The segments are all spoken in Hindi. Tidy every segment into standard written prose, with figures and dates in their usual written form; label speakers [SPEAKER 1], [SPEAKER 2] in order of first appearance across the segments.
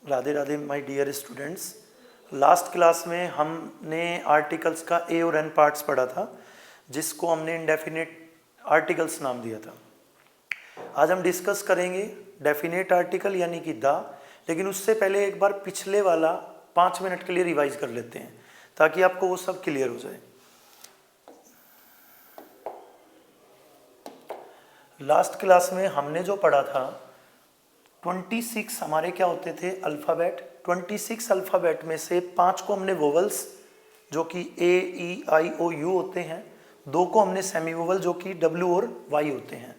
[SPEAKER 1] Radhe Radhe my dear students. Last class में हमने आर्टिकल्स का ए और एन पार्ट्स पढ़ा था, जिसको हमने इंडेफिनिट आर्टिकल्स नाम दिया था। आज हम डिस्कस करेंगे डेफिनेट आर्टिकल यानी कि द, लेकिन उससे पहले एक बार पिछले वाला 5 मिनट के लिए रिवाइज कर लेते हैं ताकि आपको वो सब क्लियर हो जाए। लास्ट क्लास में हमने जो पढ़ा था 26 हमारे क्या होते थे अल्फ़ाबेट। 26 अल्फ़ाबेट में से 5 को हमने वोवल्स जो कि ए ई आई ओ यू होते हैं, 2 को हमने सेमी वोवल जो कि डब्ल्यू और वाई होते हैं,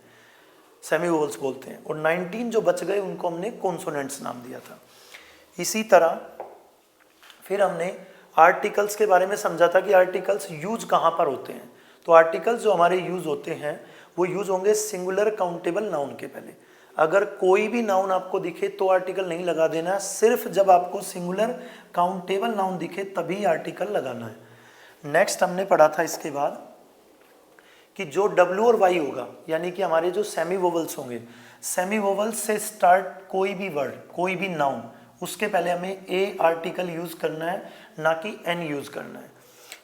[SPEAKER 1] सेमी वोवल्स बोलते हैं, और 19 जो बच गए उनको हमने कॉन्सोनेंट्स नाम दिया था। इसी तरह फिर हमने आर्टिकल्स के बारे में समझा था कि आर्टिकल्स यूज कहाँ पर होते हैं। तो आर्टिकल्स जो हमारे यूज होते हैं वो यूज होंगे सिंगुलर काउंटेबल नाउन के पहले। अगर कोई भी नाउन आपको दिखे तो आर्टिकल नहीं लगा देना, सिर्फ जब आपको सिंगुलर काउंटेबल नाउन दिखे तभी आर्टिकल लगाना है। नेक्स्ट हमने पढ़ा था इसके बाद कि जो डब्ल्यू और वाई होगा यानी कि हमारे जो सेमी वोवल्स होंगे, सेमी वोवल्स से स्टार्ट कोई भी वर्ड, कोई भी नाउन, उसके पहले हमें ए आर्टिकल यूज करना है, ना कि एन यूज करना है।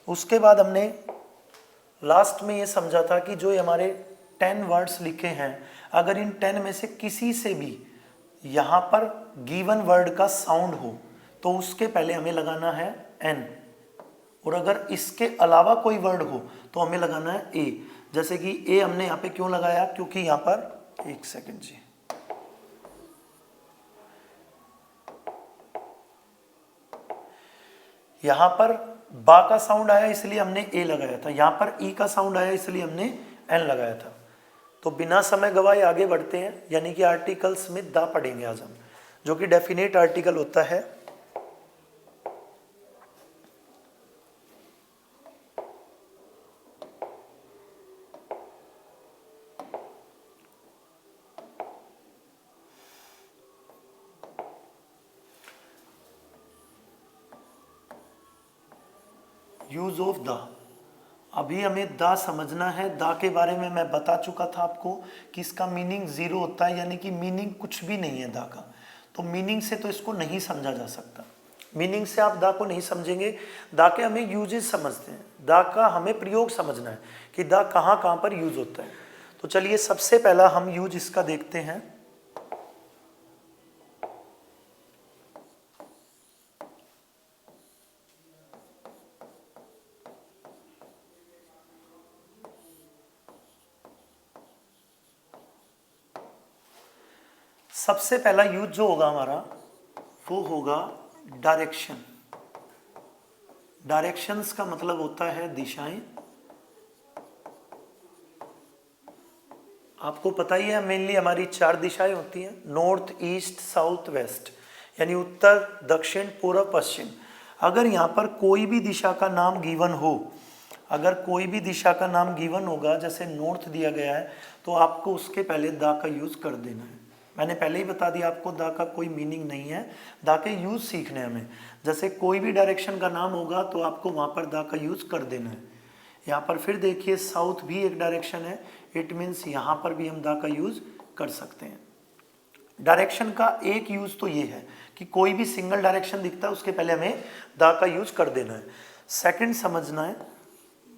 [SPEAKER 1] उसके बाद हमने लास्ट में ये समझा था कि जो हमारे 10 वर्ड्स लिखे हैं, अगर इन 10 में से किसी से भी यहाँ पर गिवन वर्ड का साउंड हो तो उसके पहले हमें लगाना है एन, और अगर इसके अलावा कोई वर्ड हो तो हमें लगाना है ए। जैसे कि ए हमने यहाँ पे क्यों लगाया, क्योंकि यहाँ पर एक सेकंड जी, यहाँ पर बा का साउंड आया इसलिए हमने ए लगाया था, यहाँ पर ई का साउंड आया इसलिए हमने एन लगाया था। तो बिना समय गवाए आगे बढ़ते हैं, यानी कि आर्टिकल्स में द पढ़ेंगे आज हम, जो कि डेफिनेट आर्टिकल होता है। यूज ऑफ द, अभी हमें द समझना है। द के बारे में मैं बता चुका था आपको कि इसका मीनिंग जीरो होता है, यानी कि मीनिंग कुछ भी नहीं है द का। तो मीनिंग से तो इसको नहीं समझा जा सकता, मीनिंग से आप द को नहीं समझेंगे। द के हमें यूजेस समझते हैं, द का हमें प्रयोग समझना है कि द कहाँ कहाँ पर यूज होता है। तो चलिए सबसे पहला हम यूज इसका देखते हैं। सबसे पहला यूज जो होगा हमारा वो होगा डायरेक्शन। डायरेक्शंस का मतलब होता है दिशाएं। आपको पता ही है मेनली हमारी 4 दिशाएं होती हैं, नॉर्थ ईस्ट साउथ वेस्ट, यानी उत्तर दक्षिण पूर्व पश्चिम। अगर यहाँ पर कोई भी दिशा का नाम गिवन हो, अगर कोई भी दिशा का नाम गिवन होगा, जैसे नॉर्थ दिया गया है, तो आपको उसके पहले द का यूज कर देना है। मैंने पहले ही बता दिया आपको द का कोई मीनिंग नहीं है, द के यूज सीखने हमें। जैसे कोई भी डायरेक्शन का नाम होगा तो आपको वहाँ पर द का यूज कर देना है। यहाँ पर फिर देखिए साउथ भी एक डायरेक्शन है, इट मीन्स यहाँ पर भी हम द का यूज कर सकते हैं। डायरेक्शन का एक यूज तो ये है कि कोई भी सिंगल डायरेक्शन दिखता है उसके पहले हमें द का यूज कर देना है। सेकंड समझना है,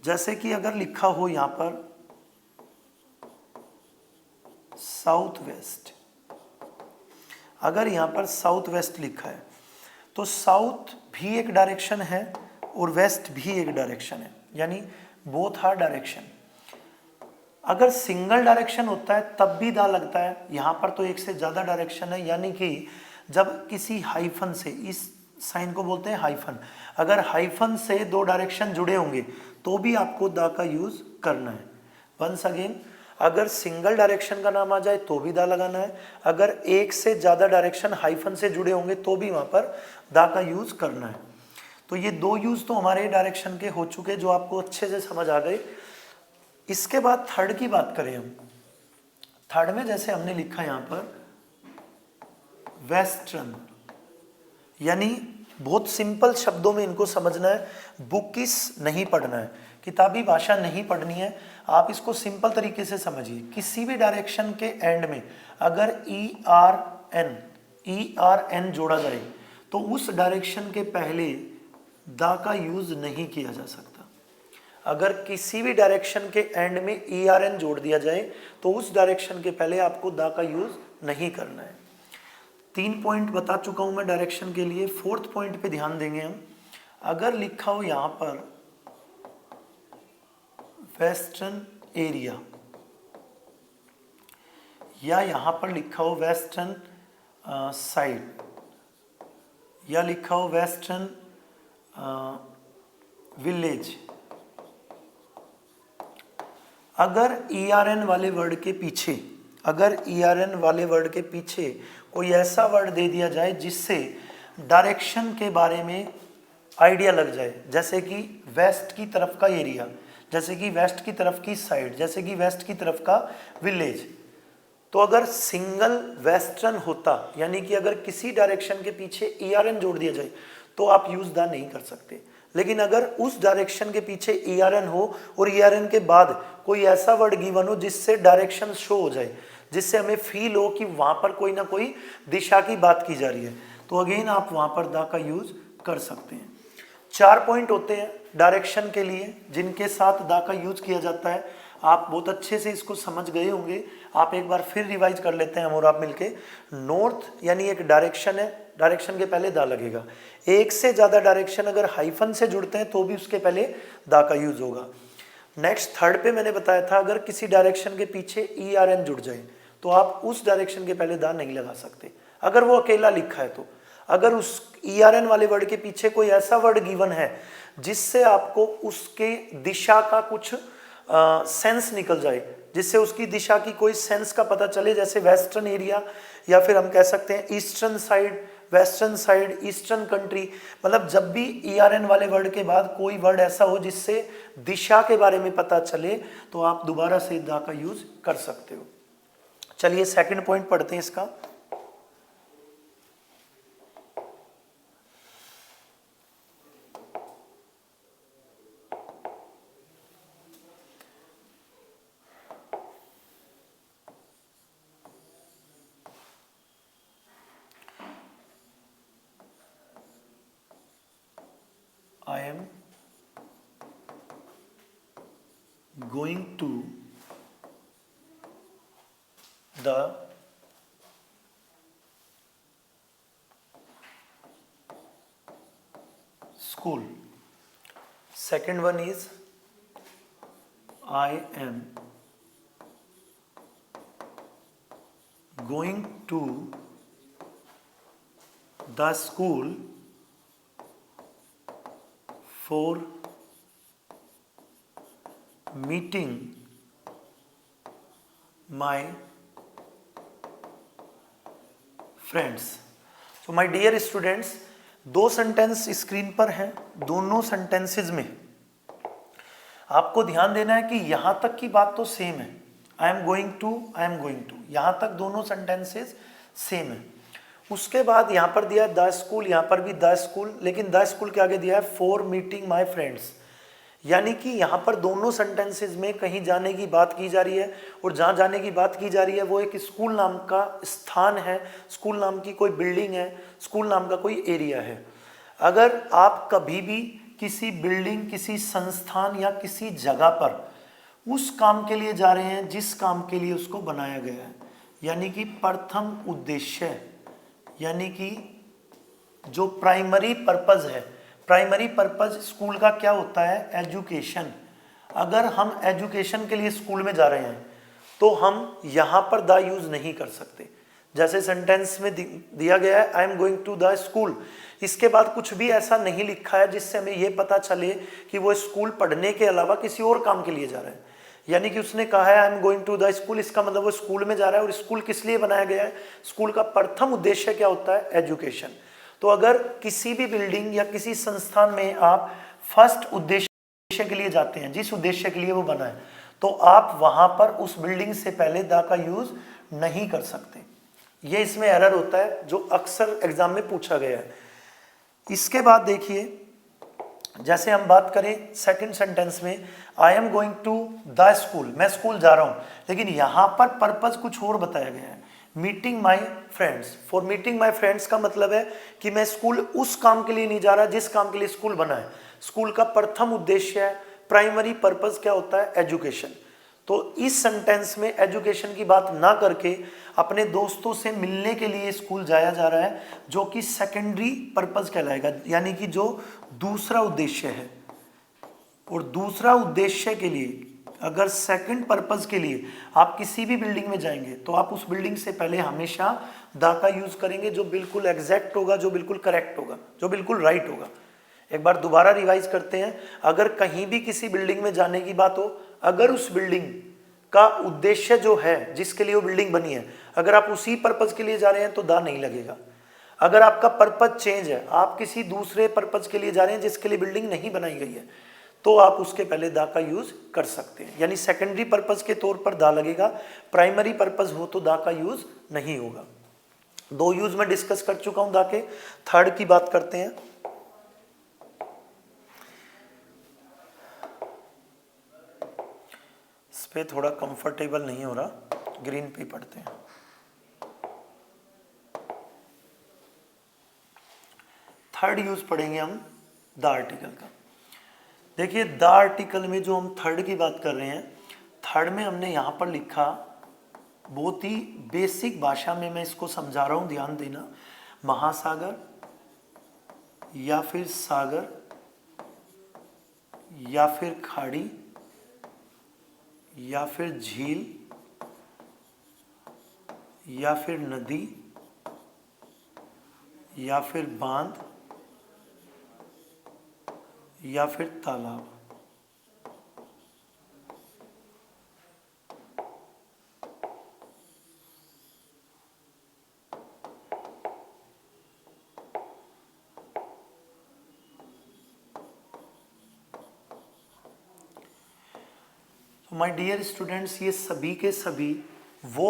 [SPEAKER 1] जैसे कि अगर लिखा हो यहाँ पर साउथ वेस्ट, अगर यहाँ पर साउथ वेस्ट लिखा है तो साउथ भी एक डायरेक्शन है और वेस्ट भी एक डायरेक्शन है, यानी बोथ आर डायरेक्शन। अगर सिंगल डायरेक्शन होता है तब भी दा लगता है, यहाँ पर तो एक से ज़्यादा डायरेक्शन है, यानी कि जब किसी हाइफन से, इस साइन को बोलते हैं हाइफन, अगर हाइफन से 2 डायरेक्शन जुड़े होंगे तो भी आपको दा का यूज करना है। वंस अगेन, अगर सिंगल डायरेक्शन का नाम आ जाए तो भी दा लगाना है, अगर एक से ज़्यादा डायरेक्शन हाइफन से जुड़े होंगे तो भी वहाँ पर दा का यूज करना है। तो ये 2 यूज तो हमारे डायरेक्शन के हो चुके जो आपको अच्छे से समझ आ गए। इसके बाद थर्ड की बात करें हम, थर्ड में जैसे हमने लिखा यहाँ पर वेस्टर्न, यानी बहुत सिंपल शब्दों में इनको समझना है, बुकिस नहीं पढ़ना है, किताबी भाषा नहीं पढ़नी है। आप इसको सिंपल तरीके से समझिए, किसी भी डायरेक्शन के एंड में अगर ई आर एन ERN जोड़ा जाए तो उस डायरेक्शन के पहले द का यूज नहीं किया जा सकता। अगर किसी भी डायरेक्शन के एंड में ERN जोड़ दिया जाए तो उस डायरेक्शन के पहले आपको द का यूज नहीं करना है। 3 पॉइंट बता चुका हूं मैं डायरेक्शन के लिए। 4th पॉइंट पे ध्यान देंगे हम। अगर लिखा हो यहां पर वेस्टर्न एरिया या यहां पर लिखा हो वेस्टर्न साइड या लिखा हो वेस्टर्न विलेज, अगर ERN वाले वर्ड के पीछे कोई ऐसा वर्ड दे दिया जाए जिससे डायरेक्शन के बारे में आइडिया लग जाए, जैसे कि वेस्ट की तरफ का एरिया, जैसे कि वेस्ट की तरफ की साइड, जैसे कि वेस्ट की तरफ का विलेज, तो अगर सिंगल वेस्टर्न होता, यानी कि अगर किसी डायरेक्शन के पीछे ERN जोड़ दिया जाए तो आप यूज द नहीं कर सकते। लेकिन अगर उस डायरेक्शन के पीछे ERN हो और ERN के बाद कोई ऐसा वर्ड गिवन हो जिससे डायरेक्शन शो हो जाए, जिससे हमें फील हो कि वहां पर कोई ना कोई दिशा की बात की जा रही है, तो अगेन आप वहां पर द का यूज कर सकते हैं। 4 पॉइंट होते हैं डायरेक्शन के लिए जिनके साथ द का यूज किया जाता है। आप बहुत अच्छे से इसको समझ गए होंगे। आप एक बार फिर रिवाइज कर लेते हैं हम और आप मिलके। नॉर्थ यानी एक डायरेक्शन है, डायरेक्शन के पहले द लगेगा। एक से ज्यादा डायरेक्शन अगर हाइफन से जुड़ते हैं तो भी उसके पहले द का यूज होगा। नेक्स्ट 3rd पे मैंने बताया था, अगर किसी डायरेक्शन के पीछे ERN जुड़ जाए तो आप उस डायरेक्शन के पहले द नहीं लगा सकते अगर वो अकेला लिखा है तो। अगर उस ERN वाले वर्ड के पीछे कोई ऐसा वर्ड गिवन है जिससे आपको उसके दिशा का कुछ सेंस निकल जाए, जिससे उसकी दिशा की कोई सेंस का पता चले, जैसे वेस्टर्न एरिया या फिर हम कह सकते हैं eastern side, western side, eastern country, मतलब जब भी ERN वाले वर्ड के बाद कोई वर्ड ऐसा हो जिससे दिशा के बारे में पता चले तो आप दोबारा से द का यूज कर सकते हो। चलिए 2nd पॉइंट पढ़ते हैं इसका। I am going to the school. Second one is I am going to the school for meeting my friends. So my dear students, 2 sentence screen पर हैं। दोनों सेंटेंसेस में आपको ध्यान देना है कि यहां तक की बात तो सेम है। आई एम गोइंग टू, यहां तक दोनों सेंटेंसेस सेम है। उसके बाद यहां पर दिया है द स्कूल, यहां पर भी द स्कूल, लेकिन द स्कूल के आगे दिया है फॉर मीटिंग माय फ्रेंड्स, यानी कि यहां पर दोनों सेंटेंसेस में कहीं जाने की बात की जा रही है, और जहां जाने की बात की जा रही है वो एक स्कूल नाम का स्थान है, स्कूल नाम की कोई बिल्डिंग है, स्कूल नाम का कोई एरिया है। अगर आप कभी भी किसी बिल्डिंग, किसी संस्थान या किसी जगह पर उस काम के लिए जा रहे हैं जिस काम के लिए उसको बनाया गया है, यानी कि प्रथम उद्देश्य, यानी कि जो प्राइमरी पर्पस है, प्राइमरी पर्पस स्कूल का क्या होता है? एजुकेशन। अगर हम एजुकेशन के लिए स्कूल में जा रहे हैं तो हम यहाँ पर द यूज नहीं कर सकते। जैसे सेंटेंस में दिया गया है I am going to the school, इसके बाद कुछ भी ऐसा नहीं लिखा है जिससे हमें यह पता चले कि वो स्कूल पढ़ने के अलावा किसी और काम के लिए जा रहा है। यानी कि उसने कहा है I am going to the school, इसका मतलब वो स्कूल में जा रहा है। और स्कूल किस लिए बनाया गया है? स्कूल का प्रथम उद्देश्य क्या होता है? एजुकेशन। तो अगर किसी भी बिल्डिंग या किसी संस्थान में आप फर्स्ट उद्देश्य के लिए जाते हैं, जिस उद्देश्य के लिए वो बना है, तो आप वहां पर उस बिल्डिंग से पहले द का यूज नहीं कर सकते। ये इसमें एरर होता है जो अक्सर एग्जाम में पूछा गया है। इसके बाद देखिए, जैसे हम बात करें सेकंड सेंटेंस में I am going to the school, मैं स्कूल जा रहा हूं, लेकिन यहां पर पर्पस कुछ और बताया गया है। Meeting my friends. For meeting my friends का मतलब है कि मैं स्कूल उस काम के लिए नहीं जा रहा जिस काम के लिए स्कूल बना है। स्कूल का प्रथम उद्देश्य है, प्राइमरी पर्पस क्या होता है, एजुकेशन। तो इस सेंटेंस में एजुकेशन की बात ना करके अपने दोस्तों से मिलने के लिए स्कूल जाया जा रहा है, जो कि सेकेंडरी पर्पस कहलाएगा, यानी कि जो दूसरा उद्देश्य है। और दूसरा उद्देश्य के लिए, अगर सेकंड पर्पस के लिए आप किसी भी बिल्डिंग में जाएंगे तो आप उस बिल्डिंग से पहले हमेशा द का यूज करेंगे, जो बिल्कुल एग्जैक्ट होगा, जो बिल्कुल करेक्ट होगा, जो बिल्कुल राइट होगा। एक बार दोबारा रिवाइज करते हैं। अगर कहीं भी किसी बिल्डिंग में जाने की बात हो, अगर उस बिल्डिंग का उद्देश्य जो है जिसके लिए वो बिल्डिंग बनी है, अगर आप उसी पर्पज के लिए जा रहे हैं तो द नहीं लगेगा। अगर आपका पर्पज चेंज है, आप किसी दूसरे पर्पज के लिए जा रहे हैं जिसके लिए बिल्डिंग नहीं बनाई गई है, तो आप उसके पहले द का यूज कर सकते हैं। यानी सेकेंडरी पर्पज के तौर पर द लगेगा, प्राइमरी पर्पज हो तो द का यूज नहीं होगा। दो यूज में डिस्कस कर चुका हूं द के। थर्ड की बात करते हैं। इस पे थोड़ा कंफर्टेबल नहीं हो रहा, ग्रीन पे पढ़ते हैं। थर्ड यूज पढ़ेंगे हम द आर्टिकल का। देखिए द आर्टिकल में जो हम थर्ड की बात कर रहे हैं, थर्ड में हमने यहां पर लिखा, बहुत ही बेसिक भाषा में मैं इसको समझा रहा हूं, ध्यान देना। महासागर या फिर सागर या फिर खाड़ी या फिर झील या फिर नदी या फिर बांध या फिर तालाब। माय डियर स्टूडेंट्स, ये सभी के सभी वो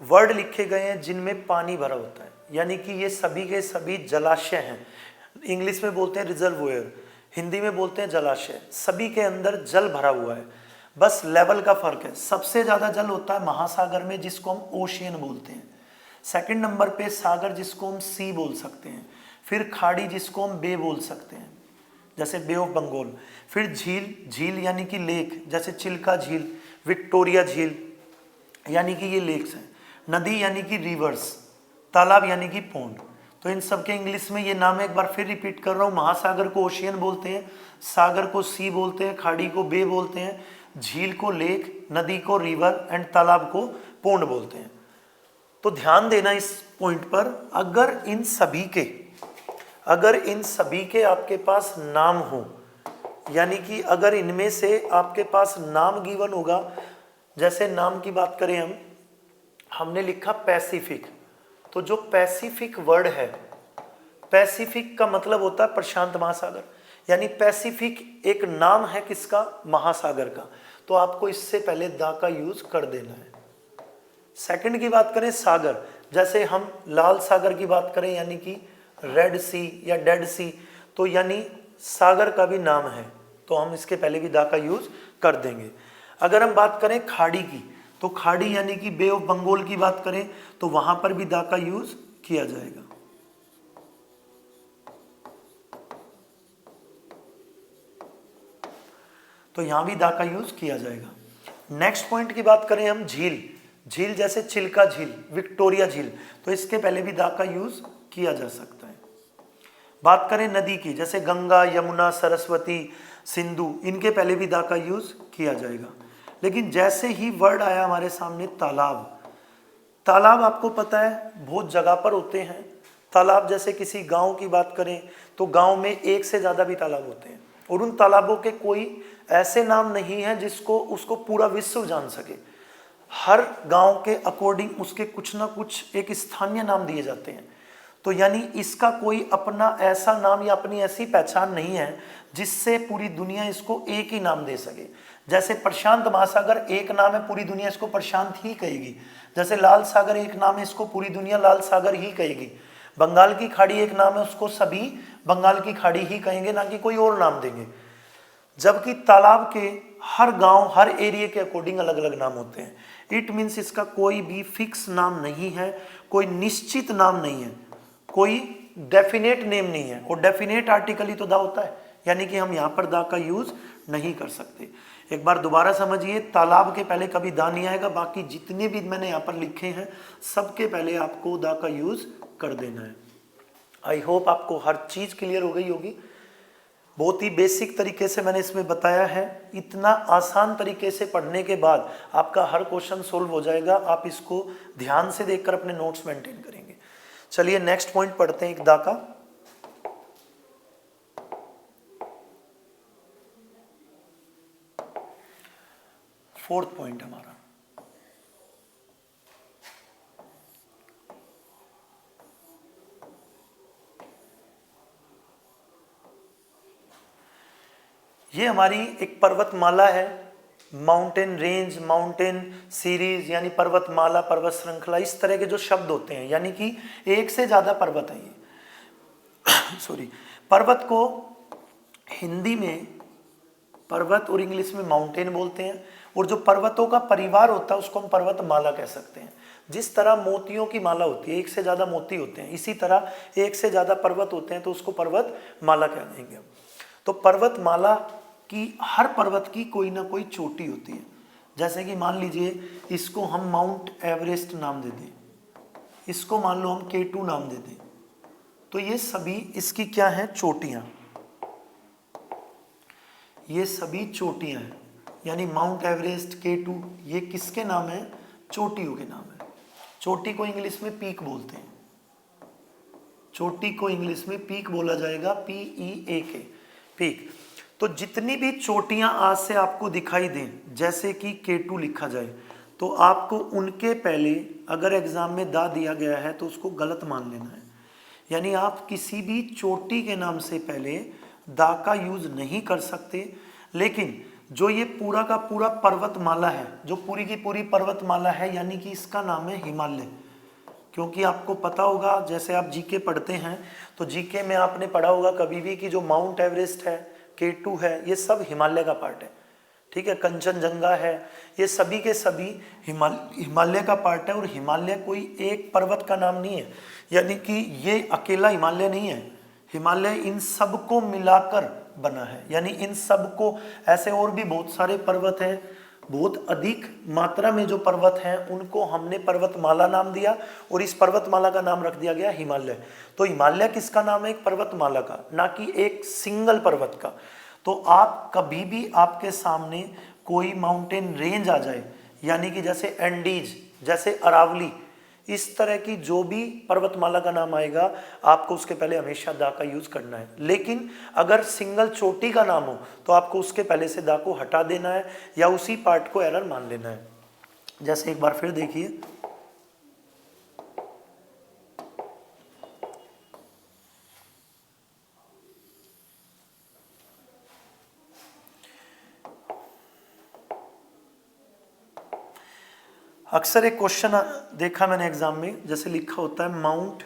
[SPEAKER 1] वर्ड लिखे गए हैं जिनमें पानी भरा होता है, यानी कि ये सभी के सभी जलाशय हैं। इंग्लिश में बोलते हैं रिजर्वोयर, हिंदी में बोलते हैं जलाशय। सभी के अंदर जल भरा हुआ है, बस लेवल का फर्क है। सबसे ज़्यादा जल होता है महासागर में, जिसको हम ओशियन बोलते हैं। सेकंड नंबर पे सागर, जिसको हम सी बोल सकते हैं। फिर खाड़ी, जिसको हम बे बोल सकते हैं, जैसे बे ऑफ बंगाल। फिर झील, झील यानी कि लेक, जैसे चिल्का झील, विक्टोरिया झील, यानी कि ये लेक्स हैं। नदी यानी कि रिवर्स, तालाब यानी कि पोंड। तो इन सब के इंग्लिश में ये नाम है, एक बार फिर रिपीट कर रहा हूँ। महासागर को ओशियन बोलते हैं, सागर को सी बोलते हैं, खाड़ी को बे बोलते हैं, झील को लेक, नदी को रिवर एंड तालाब को पोंड बोलते हैं। तो ध्यान देना इस पॉइंट पर। अगर इन सभी के आपके पास नाम हो, यानी कि अगर इनमें से आपके पास नाम गिवन होगा, जैसे नाम की बात करें हमने लिखा पैसिफिक, तो जो पैसिफिक वर्ड है, पैसिफिक का मतलब होता है प्रशांत महासागर, यानी पैसिफिक एक नाम है किसका, महासागर का। तो आपको इससे पहले द का यूज कर देना है। सेकंड की बात करें सागर, जैसे हम लाल सागर की बात करें, यानी कि रेड सी या डेड सी, तो यानी सागर का भी नाम है, तो हम इसके पहले भी द का यूज कर देंगे। अगर हम बात करें खाड़ी की, तो खाड़ी यानी कि बे ऑफ बंगाल की बात करें तो वहां पर भी द का यूज किया जाएगा। तो यहां भी द का यूज किया जाएगा। नेक्स्ट पॉइंट की बात करें हम झील, झील जैसे चिल्का झील, विक्टोरिया झील, तो इसके पहले भी द का यूज किया जा सकता है। बात करें नदी की, जैसे गंगा, यमुना, सरस्वती, सिंधु, इनके पहले भी द का यूज किया जाएगा। लेकिन जैसे ही वर्ड आया हमारे सामने तालाब, तालाब आपको पता है बहुत जगह पर होते हैं तालाब। जैसे किसी गांव की बात करें तो गांव में एक से ज़्यादा भी तालाब होते हैं, और उन तालाबों के कोई ऐसे नाम नहीं है जिसको उसको पूरा विश्व जान सके। हर गांव के अकॉर्डिंग उसके कुछ ना कुछ एक स्थानीय नाम दिए जाते हैं। तो यानी इसका कोई अपना ऐसा नाम या अपनी ऐसी पहचान नहीं है जिससे पूरी दुनिया इसको एक ही नाम दे सके। जैसे प्रशांत महासागर एक नाम है, पूरी दुनिया इसको प्रशांत ही कहेगी। जैसे लाल सागर एक नाम है, इसको पूरी दुनिया लाल सागर ही कहेगी। बंगाल की खाड़ी एक नाम है, उसको सभी बंगाल की खाड़ी ही कहेंगे, ना कि कोई और नाम देंगे। जबकि तालाब के हर गांव, हर एरिया के अकॉर्डिंग अलग अलग नाम होते हैं। इट मीन्स इसका कोई भी फिक्स नाम नहीं है, कोई निश्चित नाम नहीं है, कोई डेफिनेट नेम नहीं है। और डेफिनेट आर्टिकल ही तो दा होता है, यानी कि हम यहाँ पर दा का यूज नहीं कर सकते। एक बार दोबारा समझिए, तालाब के पहले कभी दा नहीं आएगा, बाकी जितने भी मैंने यहाँ पर लिखे हैं सबके पहले आपको दा का यूज कर देना है। आई होप आपको हर चीज क्लियर हो गई होगी। बहुत ही बेसिक तरीके से मैंने इसमें बताया है। इतना आसान तरीके से पढ़ने के बाद आपका हर क्वेश्चन सोल्व हो जाएगा। आप इसको ध्यान से देखकर अपने नोट्स मेंटेन करेंगे। चलिए नेक्स्ट पॉइंट पढ़ते हैं एक दा का। फोर्थ पॉइंट हमारा, ये हमारी एक पर्वतमाला है, माउंटेन रेंज, माउंटेन सीरीज, यानी पर्वतमाला, पर्वत श्रृंखला, इस तरह के जो शब्द होते हैं, यानी कि एक से ज्यादा पर्वत है ये सॉरी। पर्वत को हिंदी में पर्वत और इंग्लिश में माउंटेन बोलते हैं, और जो पर्वतों का परिवार होता है उसको हम पर्वतमाला कह सकते हैं। जिस तरह मोतियों की माला होती है, एक से ज्यादा मोती होते हैं, इसी तरह एक से ज्यादा पर्वत होते हैं तो उसको पर्वतमाला कह देंगे। तो पर्वतमाला की, हर पर्वत की कोई ना कोई चोटी होती है। जैसे कि मान लीजिए इसको हम माउंट एवरेस्ट नाम दे दें, इसको मान लो हम K2 नाम दे दें, तो ये सभी इसकी क्या है, चोटियां। ये सभी चोटियां हैं, यानी माउंट एवरेस्ट, K2, ये किसके नाम है, चोटियों के नाम है। चोटी को इंग्लिश में पीक बोलते हैं, चोटी को इंग्लिश में पीक बोला जाएगा, PEAK, पीक। तो जितनी भी चोटियां आज से आपको दिखाई दें, जैसे कि K2 लिखा जाए, तो आपको उनके पहले अगर एग्जाम में दा दिया गया है तो उसको गलत मान लेना है। यानी आप किसी भी चोटी के नाम से पहले दा का यूज नहीं कर सकते। लेकिन जो ये पूरा का पूरा पर्वतमाला है, जो पूरी की पूरी पर्वतमाला है, यानी कि इसका नाम है हिमालय। क्योंकि आपको पता होगा, जैसे आप जीके पढ़ते हैं तो जीके में आपने पढ़ा होगा कभी भी कि जो माउंट एवरेस्ट है, K2 है, ये सब हिमालय का पार्ट है। ठीक है, कंचनजंगा है, ये सभी के सभी हिमालय का पार्ट है। और हिमालय कोई एक पर्वत का नाम नहीं है, यानी कि ये अकेला हिमालय नहीं है। हिमालय इन सबको मिलाकर बना है, यानी इन सबको, ऐसे और भी बहुत सारे पर्वत हैं, बहुत अधिक मात्रा में जो पर्वत हैं उनको हमने पर्वतमाला नाम दिया, और इस पर्वतमाला का नाम रख दिया गया हिमालय। तो हिमालय किसका नाम है, एक पर्वतमाला का, ना कि एक सिंगल पर्वत का। तो आप कभी भी आपके सामने कोई माउंटेन रेंज आ जाए, यानी कि जैसे एंडीज, जैसे अरावली, इस तरह की जो भी पर्वतमाला का नाम आएगा, आपको उसके पहले हमेशा दा का यूज करना है। लेकिन अगर सिंगल चोटी का नाम हो तो आपको उसके पहले से दा को हटा देना है, या उसी पार्ट को एरर मान लेना है। जैसे एक बार फिर देखिए, अक्सर एक क्वेश्चन देखा मैंने एग्जाम में, जैसे लिखा होता है mount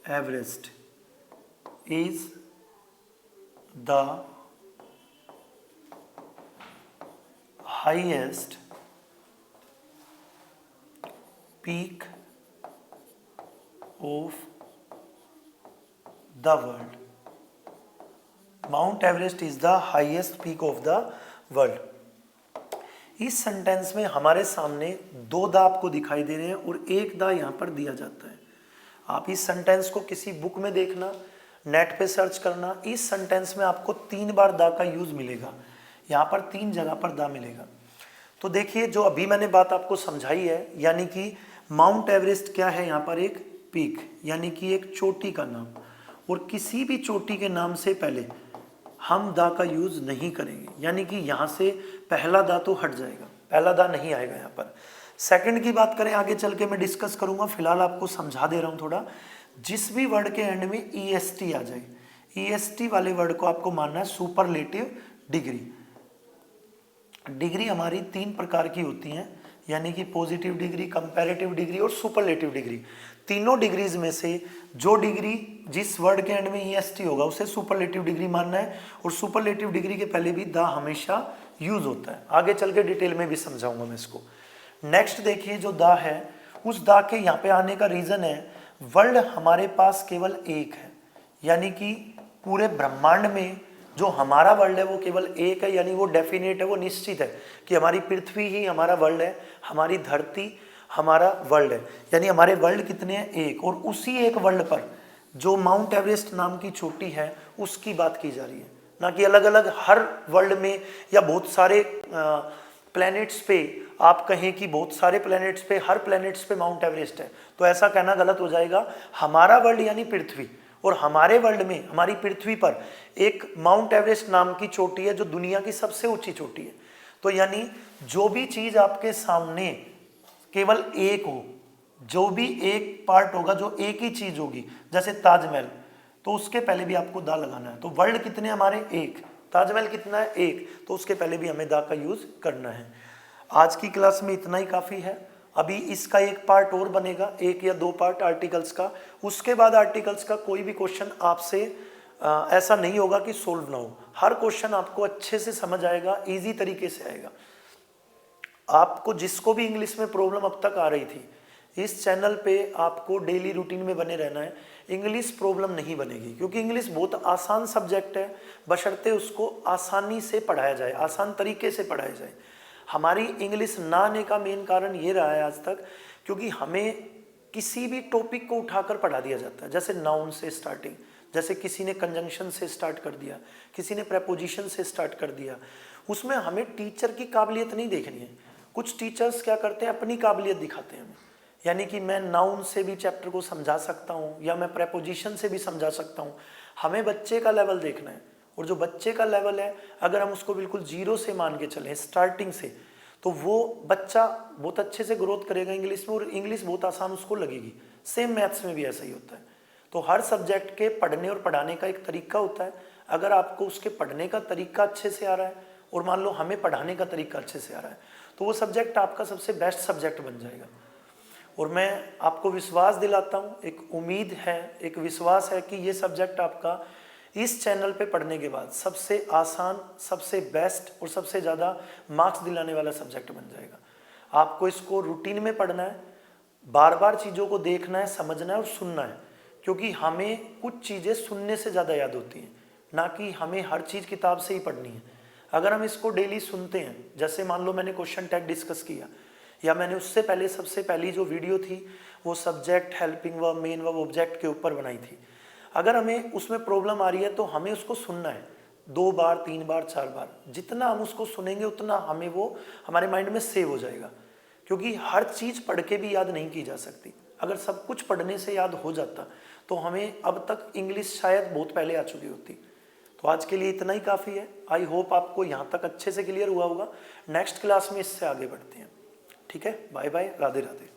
[SPEAKER 1] Everest is the highest peak of the world. Mount Everest is the highest peak of the world. इस सेंटेंस में हमारे सामने दो दा आपको दिखाई दे रहे हैं और एक दा यहाँ पर दिया जाता है। आप इस सेंटेंस को किसी बुक में देखना, नेट पे सर्च करना, इस सेंटेंस में आपको 3 बार दा का यूज मिलेगा। यहाँ पर 3 जगह पर दा मिलेगा। तो देखिए, जो अभी मैंने बात आपको समझाई है, यानी कि माउंट एवरेस्ट क्या है, यहाँ पर एक पीक, यानी कि एक चोटी का नाम, और किसी भी चोटी के नाम से पहले हम दा का यूज नहीं करेंगे, यानी कि यहाँ से पहला दा तो हट जाएगा, पहला दा नहीं आएगा यहाँ पर। सेकंड की बात करें, आगे चल के मैं डिस्कस करूंगा, फिलहाल आपको समझा दे रहा हूँ थोड़ा। जिस भी वर्ड के एंड में EST आ जाए, EST वाले वर्ड को आपको मानना है सुपरलेटिव डिग्री। डिग्री हमारी 3 प्रकार की होती हैं, यानी कि पॉजिटिव डिग्री, कंपैरेटिव डिग्री और सुपरलेटिव डिग्री। तीनों डिग्रीज में से जो डिग्री जिस वर्ड के एंड में EST होगा उसे सुपरलेटिव डिग्री मानना है, और सुपरलेटिव डिग्री के पहले भी दा हमेशा यूज होता है। आगे चल के डिटेल में भी समझाऊंगा मैं इसको। नेक्स्ट देखिए जो दा है, उस दा के यहाँ पे आने का रीजन है वर्ल्ड हमारे पास केवल एक है, यानी कि पूरे ब्रह्मांड में जो हमारा वर्ल्ड है वो केवल एक है, यानी वो डेफिनेट है, वो निश्चित है कि हमारी पृथ्वी ही हमारा वर्ल्ड है, हमारी धरती हमारा वर्ल्ड है, यानी हमारे वर्ल्ड कितने हैं, एक। और उसी एक वर्ल्ड पर जो माउंट एवरेस्ट नाम की चोटी है उसकी बात की जा रही है, ना कि अलग अलग हर वर्ल्ड में या बहुत सारे प्लैनेट्स पे आप कहें कि बहुत सारे प्लैनेट्स पे, हर प्लैनेट्स पे माउंट एवरेस्ट है, तो ऐसा कहना गलत हो जाएगा। हमारा वर्ल्ड यानी पृथ्वी, और हमारे वर्ल्ड में हमारी पृथ्वी पर एक माउंट एवरेस्ट नाम की चोटी है जो दुनिया की सबसे ऊंची चोटी है। तो यानी जो भी चीज आपके सामने केवल एक हो, जो भी एक पार्ट होगा, जो एक ही चीज होगी, जैसे ताजमहल, तो उसके पहले भी आपको दा लगाना है। तो वर्ल्ड कितने हमारे, एक। ताजमहल कितना है, एक, तो उसके पहले भी हमें दा का यूज करना है। आज की क्लास में इतना ही काफी है। अभी इसका एक पार्ट और बनेगा, एक या दो पार्ट आर्टिकल्स का। उसके बाद आर्टिकल्स का कोई भी क्वेश्चन आपसे ऐसा नहीं होगा कि सोल्व ना हो। हर क्वेश्चन आपको अच्छे से समझ आएगा, इजी तरीके से आएगा। आपको जिसको भी इंग्लिश में प्रॉब्लम अब तक आ रही थी, इस चैनल पे आपको डेली रूटीन में बने रहना है। इंग्लिश प्रॉब्लम नहीं बनेगी, क्योंकि इंग्लिश बहुत आसान सब्जेक्ट है, बशर्ते उसको आसानी से पढ़ाया जाए, आसान तरीके से पढ़ाया जाए। हमारी इंग्लिश ना आने का मेन कारण ये रहा है आज तक, क्योंकि हमें किसी भी टॉपिक को उठाकर पढ़ा दिया जाता है, जैसे नाउन से स्टार्टिंग, जैसे किसी ने कंजंक्शन से स्टार्ट कर दिया, किसी ने प्रेपोजिशन से स्टार्ट कर दिया। उसमें हमें टीचर की काबिलियत नहीं देखनी है। कुछ टीचर्स क्या करते हैं, अपनी काबिलियत दिखाते हैं हमें, यानी कि मैं नाउन से भी चैप्टर को समझा सकता हूँ या मैं प्रेपोजिशन से भी समझा सकता हूँ। हमें बच्चे का लेवल देखना है, और जो बच्चे का लेवल है अगर हम उसको बिल्कुल जीरो से मान के चलें, स्टार्टिंग से, तो वो बच्चा बहुत अच्छे से ग्रोथ करेगा इंग्लिश में, और इंग्लिश बहुत आसान उसको लगेगी। सेम मैथ्स में भी ऐसा ही होता है। तो हर सब्जेक्ट के पढ़ने और पढ़ाने का एक तरीका होता है। अगर आपको उसके पढ़ने का तरीका अच्छे से आ रहा है, और मान लो हमें पढ़ाने का तरीका अच्छे से आ रहा है, तो वो सब्जेक्ट आपका सबसे बेस्ट सब्जेक्ट बन जाएगा। और मैं आपको विश्वास दिलाता हूँ, एक उम्मीद है, एक विश्वास है कि ये सब्जेक्ट आपका इस चैनल पे पढ़ने के बाद सबसे आसान, सबसे बेस्ट और सबसे ज़्यादा मार्क्स दिलाने वाला सब्जेक्ट बन जाएगा। आपको इसको रूटीन में पढ़ना है, बार बार चीज़ों को देखना है, समझना है और सुनना है, क्योंकि हमें कुछ चीज़ें सुनने से ज़्यादा याद होती हैं, ना कि हमें हर चीज़ किताब से ही पढ़नी है। अगर हम इसको डेली सुनते हैं, जैसे मान लो मैंने क्वेश्चन टैग डिस्कस किया, या मैंने उससे पहले सबसे पहली जो वीडियो थी वो subject, helping verb, main verb, object के ऊपर बनाई थी। अगर हमें उसमें प्रॉब्लम आ रही है तो हमें उसको सुनना है 2 बार, 3 बार, 4 बार। जितना हम उसको सुनेंगे उतना हमें वो हमारे माइंड में सेव हो जाएगा, क्योंकि हर चीज़ पढ़ के भी याद नहीं की जा सकती। अगर सब कुछ पढ़ने से याद हो जाता तो हमें अब तक इंग्लिश शायद बहुत पहले आ चुकी होती। तो आज के लिए इतना ही काफ़ी है। आई होप आपको यहाँ तक अच्छे से क्लियर हुआ होगा। नेक्स्ट क्लास में इससे आगे बढ़ते हैं। ठीक है, बाय बाय, राधे राधे।